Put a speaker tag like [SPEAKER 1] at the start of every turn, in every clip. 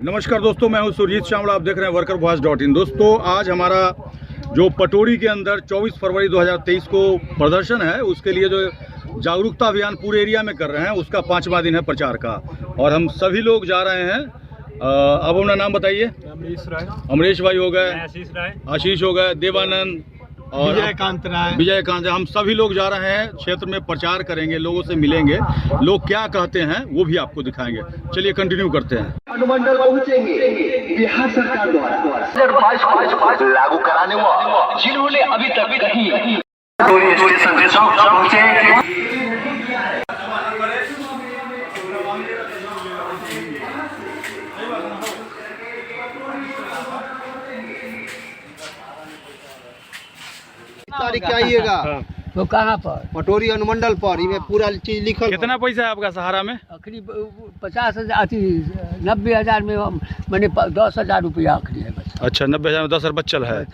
[SPEAKER 1] नमस्कार दोस्तों, मैं हूं सुरजीत श्यामला। आप देख रहे हैं workervoice.in। दोस्तों, आज हमारा जो पटोरी के अंदर 24 फरवरी 2023 को प्रदर्शन है, उसके लिए जो जागरूकता अभियान पूरे एरिया में कर रहे हैं, उसका 5वां दिन है प्रचार का। और हम सभी लोग जा रहे हैं। अब अपना नाम बताइए। अमरीश भाई हो गए, आशीष हो गए, देवानंद और विजयकांत। हम सभी लोग जा रहे हैं, क्षेत्र में प्रचार करेंगे, लोगों से मिलेंगे, लोग क्या कहते हैं वो भी आपको दिखाएंगे। चलिए कंटिन्यू करते हैं।
[SPEAKER 2] अनुमंडल पहुंचेंगे बिहार सरकार द्वारा लागू कराने वाले जिन्होंने अभी तक कहीं स्टेशन पहुंचे।
[SPEAKER 3] तारीख आइएगा
[SPEAKER 4] तो कहाँ पर?
[SPEAKER 3] पटोरी अनुमंडल पर। इमे पूरा चीज लिखल।
[SPEAKER 1] कितना पैसा है आपका सहारा में?
[SPEAKER 4] आखिरी 50,000 90,000 में मैंने 10,000 रुपया आखिरी है बस।
[SPEAKER 1] अच्छा, 90,000 में 10,000 बचल है।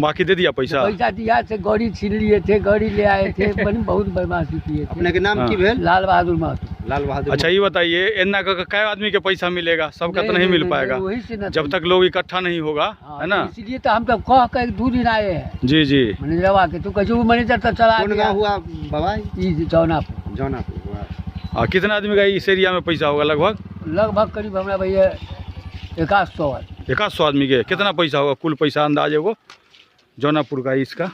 [SPEAKER 1] बाकी दे दिया पैसा?
[SPEAKER 4] पैसा दिया थे, गाड़ी छीन लिए थे, गाड़ी ले आए थे, बहुत बदमाशी किए थे।
[SPEAKER 3] अपने के नाम की भेल?
[SPEAKER 4] लाल बहादुर महतो।
[SPEAKER 3] लाल बहादुर।
[SPEAKER 1] अच्छा, ये बताइए, इतना कै आदमी के पैसा मिलेगा? सबका तो नहीं मिल पाएगा जब तक लोग इकट्ठा नहीं होगा, है ना?
[SPEAKER 4] इसलिए तो हम तो कह कर 2 दिन आए हैं।
[SPEAKER 1] जी जी,
[SPEAKER 4] मैनेजरवा के। तो कैसे वो मैनेजर तो चला गया।
[SPEAKER 3] हुआ बाबा?
[SPEAKER 4] जौनापुर।
[SPEAKER 3] जौनापुर।
[SPEAKER 1] कितना आदमी का इस एरिया में पैसा होगा?
[SPEAKER 4] लगभग करीब हमारा भैया 1,100
[SPEAKER 1] आदमी के। कितना पैसा होगा कुल पैसा अंदाज है वो जौनापुर का? इसका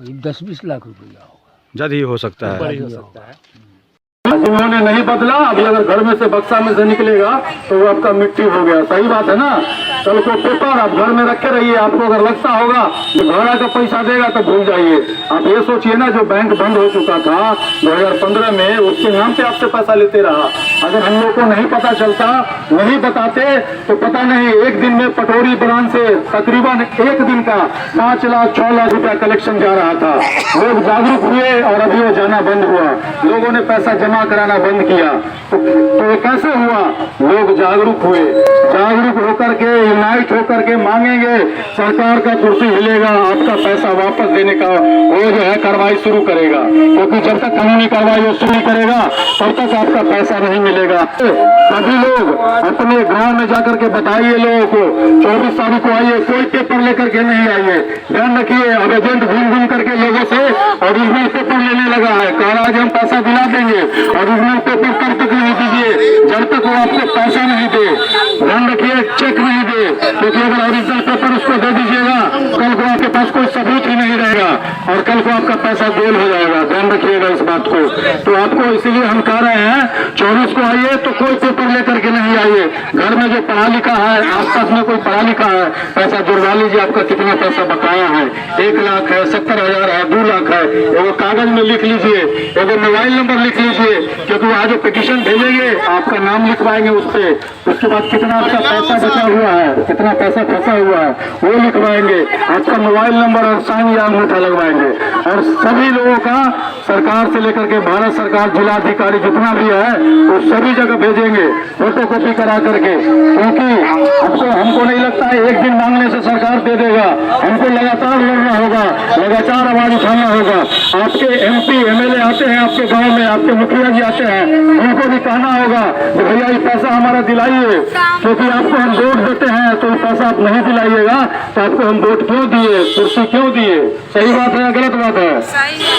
[SPEAKER 4] करीब 10-20 लाख रुपया होगा।
[SPEAKER 1] ज्यादा ही हो सकता है।
[SPEAKER 5] उन्होंने नहीं बदला। अभी अगर घर में से बक्सा में से निकलेगा तो वो आपका मिट्टी हो गया। सही बात है ना? कल को पेपर आप घर में रखे रहिए। आपको अगर लगता होगा कि भाड़ा का पैसा देगा तो भूल जाइए। आप ये सोचिए ना, जो बैंक बंद हो चुका था 2015 में, उसके नाम पे आपसे पैसा लेते रहा। अगर हम लोग को नहीं पता चलता, नहीं बताते, तो पता नहीं एक दिन में पटोरी ब्रांच से तकरीबन एक दिन का 5 लाख 6 लाख रुपया कलेक्शन जा रहा था। लोग जागरूक हुए और अभी वो जाना बंद हुआ। लोगों ने पैसा जमा कराना बंद किया। तो ये कैसे हुआ? लोग जागरूक हुए। जागरूक होकर के, यूनाइट होकर के मांगेंगे, सरकार का कुर्सी हिलेगा, आपका पैसा वापस देने का वो जो है कार्रवाई शुरू करेगा। क्योंकि जब तक कानूनी कार्रवाई वो शुरू करेगा तब तक आपका पैसा नहीं मिलेगा। सभी लोग अपने गांव में जाकर के बताइए लोगों को, 24 तारीख को आइए, कोई पेपर लेकर के नहीं आइए। ध्यान रखिए, अब एजेंट घूम घूम करके लोगों से ओरिजिनल पेपर लेने लगा है। कह रहा है हम पैसा दिला देंगे। ओरिजिनल पेपर तब तक नहीं दीजिए जब तक वो आपको पैसा नहीं दे। ध्यान रखिए, चेक नहीं दे, क्योंकि अगर ओरिजिनल पेपर उसको दे दीजिएगा, कल को आपके पास कोई सबूत ही नहीं रहेगा और कल को आपका पैसा गोल हो जाएगा। ध्यान रखिएगा इस बात को। तो आपको इसीलिए हम कह रहे हैं 24 को आइए तो कोई पेपर लेकर के नहीं आइए। घर में जो पढ़ा लिखा है, आसपास में कोई पढ़ा लिखा है, पैसा जुड़वा लीजिए। आपका कितना पैसा बकाया है? 1 लाख है, 70,000 है, 2 लाख है। एगो कागज में लिख लीजिए, एगो मोबाइल नंबर लिख लीजिए, क्योंकि आज जो पिटीशन भेजेंगे आपका नाम लिखवाएंगे उस पर। उसके बाद कितना आपका पैसा बचा हुआ है, कितना पैसा फंसा हुआ है, वो लिखवाएंगे। आपका मोबाइल नंबर और साइन या अंगूठा लगवाएंगे। और सभी लोगों का सरकार से लेकर के भारत सरकार, जिलाधिकारी जितना भी है, वो सभी जगह भेजेंगे फोटो कॉपी करा करके। क्योंकि हमको नहीं लगता है एक दिन मांगने से सरकार दे देगा। हमको लगातार लड़ना होगा, लगातार आवाज उठाना होगा। आपके MP MLA आते हैं आपके गाँव में, आपके मुखिया जी आते हैं, उनको भी कहना होगा कि भैया ये पैसा हमारा दिलाइए, क्योंकि आपको हम वोट देते हैं। तो ये पैसा आप नहीं दिलाइएगा तो आपको हम वोट क्यों दिए, कुर्सी क्यों दिए? सही बात है या गलत बात है?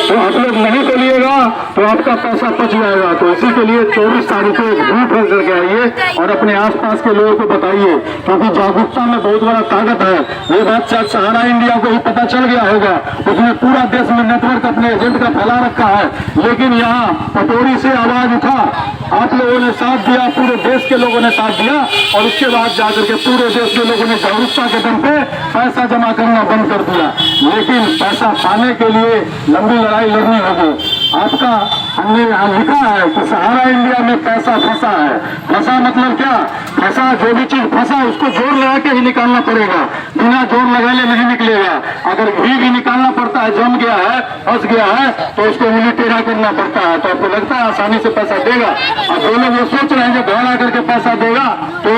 [SPEAKER 5] तो आप लोग नहीं बोलिएगा तो आपका पैसा बच जाएगा। तो इसी के लिए 24 तारीख को एक ग्रुप हो करके आइए और अपने आसपास के लोगों को बताइए, क्योंकि जागरूकता में बहुत बड़ा ताकत है। ये बात शायद सहारा इंडिया को ही पता चल गया होगा। उसने पूरा देश में नेटवर्क अपने एजेंट का फैला रखा है। लेकिन यहाँ पटोरी से आवाज उठा, आप लोगों ने साथ दिया, पूरे देश के लोगों ने साथ दिया और उसके बाद जाकर के पूरे देश के लोगों ने जागरूकता के दम पे पैसा जमा करना बंद कर दिया। लेकिन पैसा पाने के लिए लंबी लड़ाई लड़नी होगी। आपका हमने यहाँ लिखा है कि सहारा इंडिया में पैसा फंसा है। फंसा मतलब क्या? फंसा, जो भी चीज फंसा उसको जोर लगा के ही निकालना पड़ेगा, बिना जोर लगाए नहीं निकलेगा। अगर घी भी निकालना पड़ता है, जम गया है, फंस गया है, तो उसको उंगली टेढ़ा करना पड़ता है। तो आपको लगता है आसानी से पैसा देगा? और जो लोग ये सोच रहे हैं कि भाड़ा करके पैसा देगा, तो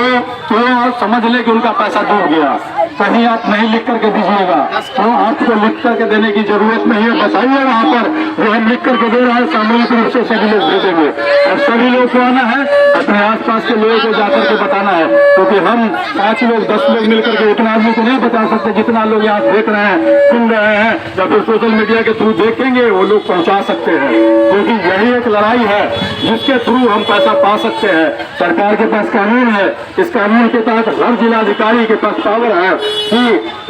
[SPEAKER 5] समझ ले कि उनका पैसा डूब गया। कहीं आप नहीं लिख करके दीजिएगा, तो आपको लिख करके देने की जरूरत नहीं है। बताइए वहाँ पर वो हम लिख करके दे रहा है, सामूहिक रूप से सभी लोग भेजेंगे और सभी लोग को आना है। अपने आसपास के लोगों को जाकर के बताना है, क्योंकि हम 5 लोग 10 लोग मिलकर के उतना आदमी को नहीं बता सकते जितना लोग यहाँ देख रहे हैं, सुन रहे हैं, या फिर सोशल मीडिया के थ्रू देखेंगे वो लोग पहुँचा सकते हैं। क्योंकि यही एक लड़ाई है जिसके थ्रू हम पैसा पा सकते हैं। सरकार के पास कानून है, इस कानून के तहत हर जिलाधिकारी के पास पावर है कि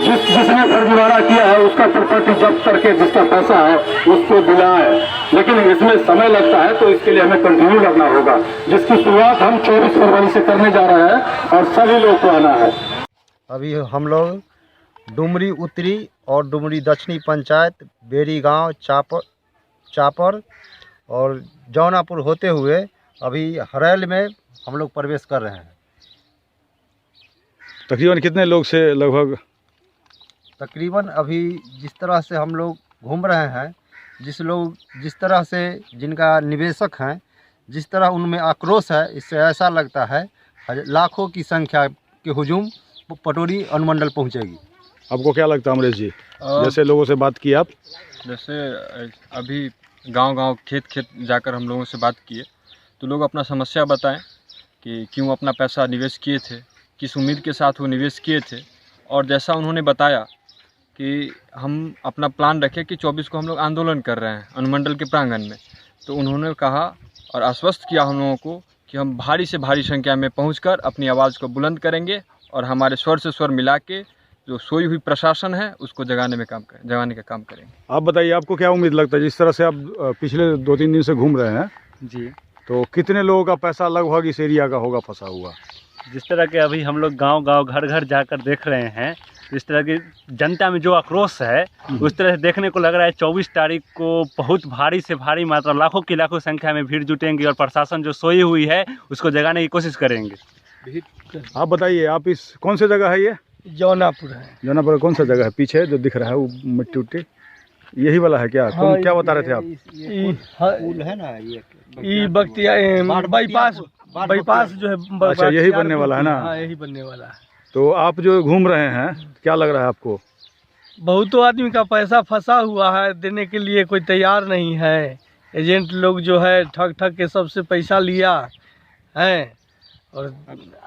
[SPEAKER 5] जिसने फर्जीवाड़ा किया है उसका प्रॉपर्टी जब्त करके जिसका पैसा है उसको दिलाए। लेकिन इसमें समय लगता है, तो इसके लिए हमें कंटिन्यू करना होगा, जिसकी शुरुआत हम 24 फरवरी से करने जा रहे हैं और सभी लोग को आना है।
[SPEAKER 3] अभी हम लोग डुमरी उत्तरी और डुमरी दक्षिणी पंचायत, बेरी गांव, चापर और जौनापुर होते हुए अभी हरैल में हम लोग प्रवेश कर रहे हैं।
[SPEAKER 1] तकरीबन कितने लोग से लगभग?
[SPEAKER 3] तकरीबन अभी जिस तरह से हम लोग घूम रहे हैं, जिस तरह से जिनका निवेशक हैं, जिस तरह उनमें आक्रोश है, इससे ऐसा लगता है लाखों की संख्या के हुजूम पटोरी अनुमंडल पहुंचेगी।
[SPEAKER 1] आपको क्या लगता है अमरेश जी, जैसे लोगों से बात की आप?
[SPEAKER 6] जैसे अभी गांव-गांव खेत जाकर हम लोगों से बात किए तो लोग अपना समस्या बताएं कि क्यों अपना पैसा निवेश किए थे, किस उम्मीद के साथ वो निवेश किए थे। और जैसा उन्होंने बताया कि हम अपना प्लान रखें कि 24 को हम लोग आंदोलन कर रहे हैं अनुमंडल के प्रांगण में, तो उन्होंने कहा और आश्वस्त किया हम लोगों को कि हम भारी से भारी संख्या में पहुंचकर अपनी आवाज़ को बुलंद करेंगे और हमारे स्वर से स्वर मिला के जो सोई हुई प्रशासन है उसको जगाने का काम करेंगे।
[SPEAKER 1] आप बताइए, आपको क्या उम्मीद लगता है, जिस तरह से आप पिछले 2-3 दिन से घूम रहे हैं
[SPEAKER 7] जी,
[SPEAKER 1] तो कितने लोगों का पैसा लगभग इस एरिया का होगा फंसा हुआ?
[SPEAKER 7] जिस तरह के अभी हम लोग गांव-गांव घर-घर जाकर देख रहे हैं, इस तरह की जनता में जो आक्रोश है उस तरह से देखने को लग रहा है 24 तारीख को बहुत भारी से भारी मात्रा, लाखों की लाखों संख्या में भीड़ जुटेंगी और प्रशासन जो सोई हुई है उसको जगाने की कोशिश करेंगे।
[SPEAKER 1] आप बताइए, आप इस कौन सी जगह है ये?
[SPEAKER 4] जौनापुर है।
[SPEAKER 1] जौनापुर कौन सा जगह है? पीछे जो दिख रहा है वो मिट्टी उट्टी यही वाला है क्या?
[SPEAKER 4] हाँ,
[SPEAKER 1] क्या बता रहे थे आप?
[SPEAKER 3] पुल है ना ये
[SPEAKER 4] बख्तिया बाईपास जो है,
[SPEAKER 1] अच्छा, यही बनने वाला है ना?
[SPEAKER 4] हाँ, यही बनने वाला है।
[SPEAKER 1] तो आप जो घूम रहे हैं, क्या लग रहा है आपको?
[SPEAKER 4] बहुतों आदमी का पैसा फंसा हुआ है, देने के लिए कोई तैयार नहीं है। एजेंट लोग जो है ठग के सबसे पैसा लिया है और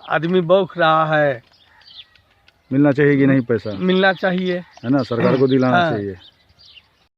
[SPEAKER 4] आदमी बौख रहा है।
[SPEAKER 1] मिलना चाहिए कि नहीं पैसा?
[SPEAKER 4] मिलना चाहिए,
[SPEAKER 1] है ना, सरकार को दिलाना
[SPEAKER 4] हाँ।
[SPEAKER 1] चाहिए।